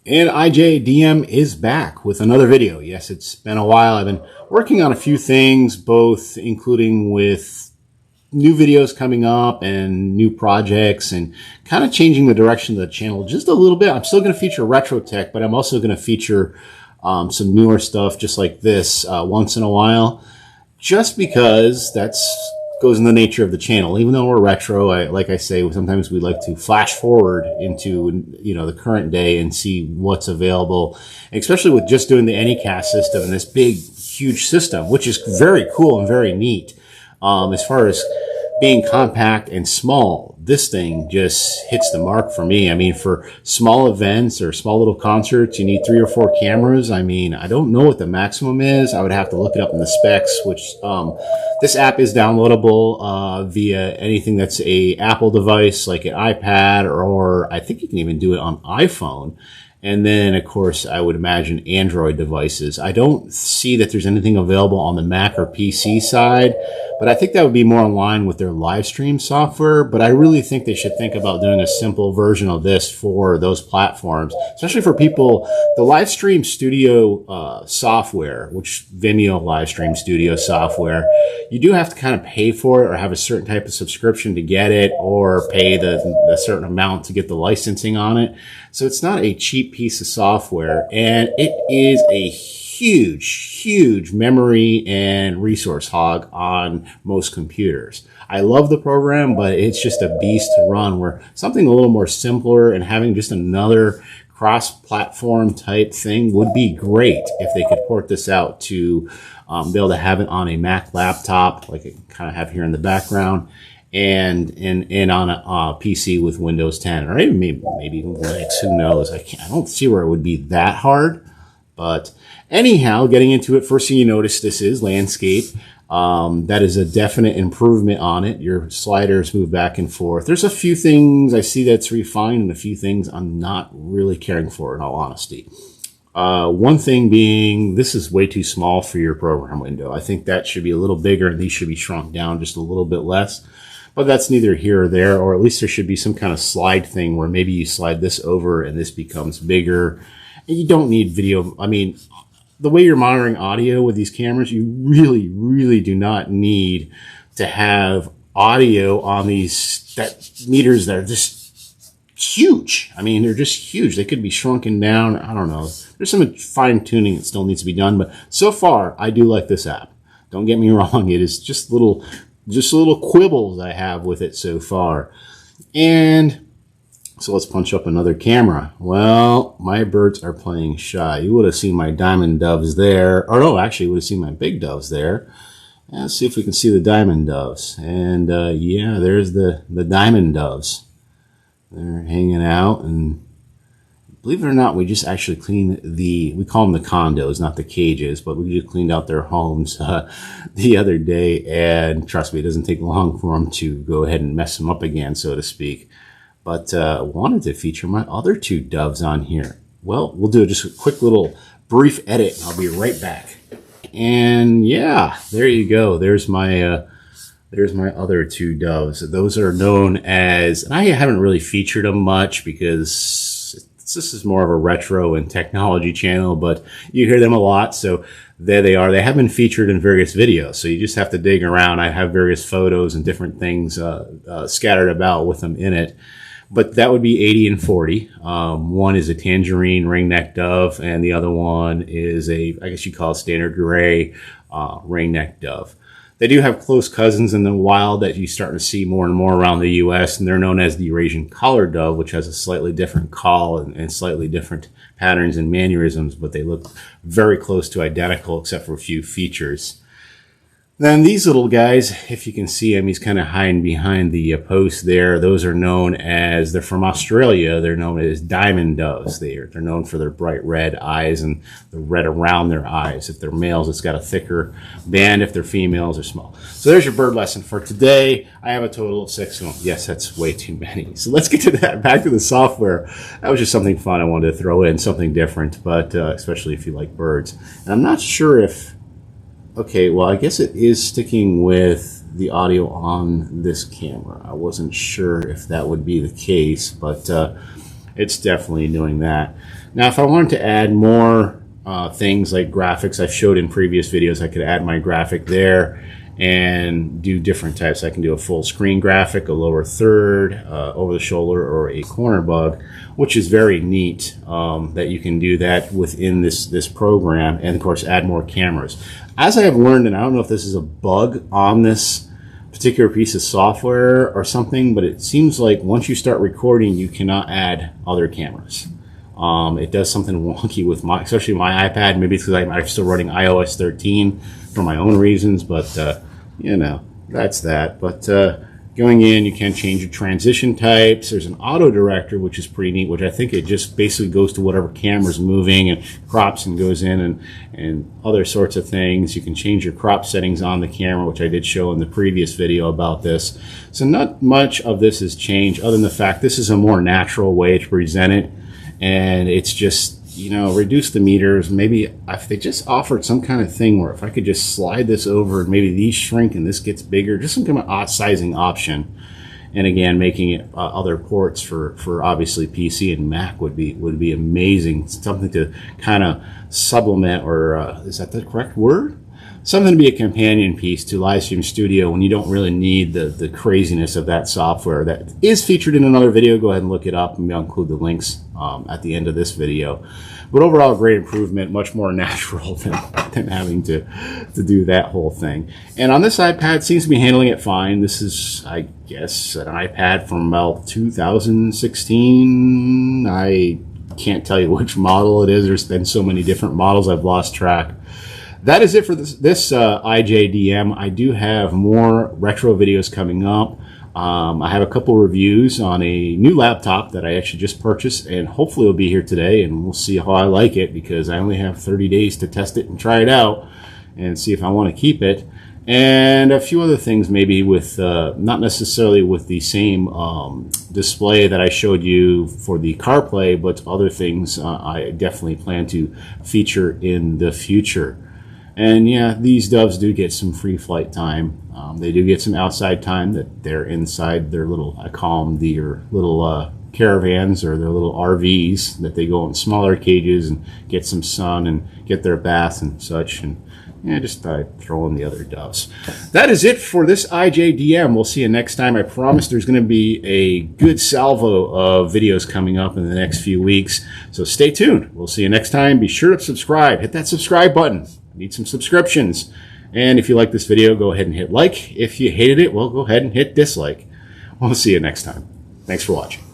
And ijdm is back with another video. Yes, it's been a while. I've been working on a few things, both including with new videos coming up and new projects and kind of changing the direction of the channel just a little bit. I'm still going to feature retro tech, but I'm also going to feature some newer stuff just like this once in a while, just because that's goes in the nature of the channel. Even though we're retro, like I say, sometimes we like to flash forward into the current day and see what's available, and especially with just doing the Anycast system and this big, huge system, which is very cool and very neat. As far as being compact and small, this thing just hits the mark for me. I mean, for small events or small little concerts, you need 3 or 4 cameras. I mean, I don't know what the maximum is. I would have to look it up in the specs, which this app is downloadable via anything that's a Apple device, like an iPad, or I think you can even do it on iPhone. And then, of course, I would imagine Android devices. I don't see that there's anything available on the Mac or PC side, but I think that would be more in line with their live stream software. But I really think they should think about doing a simple version of this for those platforms, especially for people. The live stream studio software, which Vimeo live stream studio software, you do have to kind of pay for it or have a certain type of subscription to get it, or pay the certain amount to get the licensing on it. So it's not a cheap piece of software, and it is a huge memory and resource hog on most computers. I love the program, but it's just a beast to run, where something a little more simpler and having just another cross-platform type thing would be great if they could port this out to be able to have it on a Mac laptop, like I kind of have here in the background, and on a PC with Windows 10, or even maybe even Linux. Who knows? I don't see where it would be that hard. But anyhow, getting into it, first thing you notice, this is landscape. That is a definite improvement on it. Your sliders move back and forth. There's a few things I see that's refined, and a few things I'm not really caring for, in all honesty. One thing being, this is way too small for your program window. I think that should be a little bigger, and these should be shrunk down just a little bit less. But that's neither here or there, or at least there should be some kind of slide thing where maybe you slide this over and this becomes bigger. And you don't need video. I mean, the way you're monitoring audio with these cameras, you really do not need to have audio on these meters that are just huge. I mean, they're just huge. They could be shrunken down. I don't know. There's some fine tuning that still needs to be done, but so far I do like this app. Don't get me wrong. It is just little quibbles I have with it so far. And so let's punch up another camera. Well, my birds are playing shy. You would have seen my diamond doves there. Or no, actually, you would have seen my big doves there. Let's see if we can see the diamond doves. And yeah, there's the diamond doves. They're hanging out, and believe it or not, we just actually cleaned we call them the condos, not the cages, but we just cleaned out their homes the other day, and trust me, it doesn't take long for them to go ahead and mess them up again, so to speak. But wanted to feature my other 2 doves on here. Well, we'll do just a quick little brief edit, and I'll be right back. And yeah, there you go. There's my other 2 doves. Those are known as, and I haven't really featured them much because this is more of a retro and technology channel, but you hear them a lot. So there they are. They have been featured in various videos. So you just have to dig around. I have various photos and different things scattered about with them in it. But that would be 80 and 40. One is a tangerine ringneck dove, and the other one is I guess you call it standard gray ringneck dove. They do have close cousins in the wild that you start to see more and more around the U.S., and they're known as the Eurasian collared dove, which has a slightly different call and slightly different patterns and mannerisms, but they look very close to identical except for a few features. Then these little guys, if you can see him, he's kind of hiding behind the post there. Those are known as, they're from Australia. They're known as diamond doves. They're known for their bright red eyes and the red around their eyes. If they're males, it's got a thicker band. If they're females, they're small. So there's your bird lesson for today. I have a total of 6 of them. Yes, that's way too many. So let's get to that. Back to the software. That was just something fun I wanted to throw in, something different, but especially if you like birds. And I'm not sure if, okay, well, I guess it is sticking with the audio on this camera. I wasn't sure if that would be the case, but it's definitely doing that. Now, if I wanted to add more things like graphics I've showed in previous videos, I could add my graphic there and do different types. I can do a full screen graphic, a lower third, over the shoulder, or a corner bug, which is very neat that you can do that within this program, and of course add more cameras. As I have learned, and I don't know if this is a bug on this particular piece of software or something, but it seems like once you start recording, you cannot add other cameras. It does something wonky with especially my iPad. Maybe it's because I'm still running iOS 13 for my own reasons, but you know, that's that. But going in, you can change your transition types. There's an auto director, which is pretty neat, which I think it just basically goes to whatever camera's moving and crops and goes in and other sorts of things. You can change your crop settings on the camera, which I did show in the previous video about this. So not much of this has changed other than the fact this is a more natural way to present it. And it's just, you know, reduce the meters. Maybe if they just offered some kind of thing where if I could just slide this over and maybe these shrink and this gets bigger, just some kind of sizing option. And again, making it other ports for obviously PC and Mac would be amazing. Something to kind of supplement, or is that the correct word? Something to be a companion piece to Livestream Studio when you don't really need the craziness of that software. That is featured in another video. Go ahead and look it up, and I'll include the links at the end of this video. But overall, great improvement, much more natural than having to do that whole thing. And on this iPad, seems to be handling it fine. This is, I guess, an iPad from about 2016. I can't tell you which model it is. There's been so many different models, I've lost track. That is it for this ijdm. I do have more retro videos coming up. I have a couple reviews on a new laptop that I actually just purchased, and hopefully it'll be here today, and we'll see how I like it, because I only have 30 days to test it and try it out and see if I want to keep it. And a few other things, maybe with not necessarily with the same display that I showed you for the CarPlay, but other things I definitely plan to feature in the future. And yeah, these doves do get some free flight time. They do get some outside time that they're inside their little, I call them their little caravans, or their little RVs, that they go in smaller cages and get some sun and get their bath and such. And yeah, just throw in the other doves. That is it for this ijdm. We'll see you next time. I promise there's going to be a good salvo of videos coming up in the next few weeks. So stay tuned. We'll see you next time. Be sure to subscribe. Hit that subscribe button. Need some subscriptions. And if you like this video, go ahead and hit like. If you hated it, well, go ahead and hit dislike. We'll see you next time. Thanks for watching.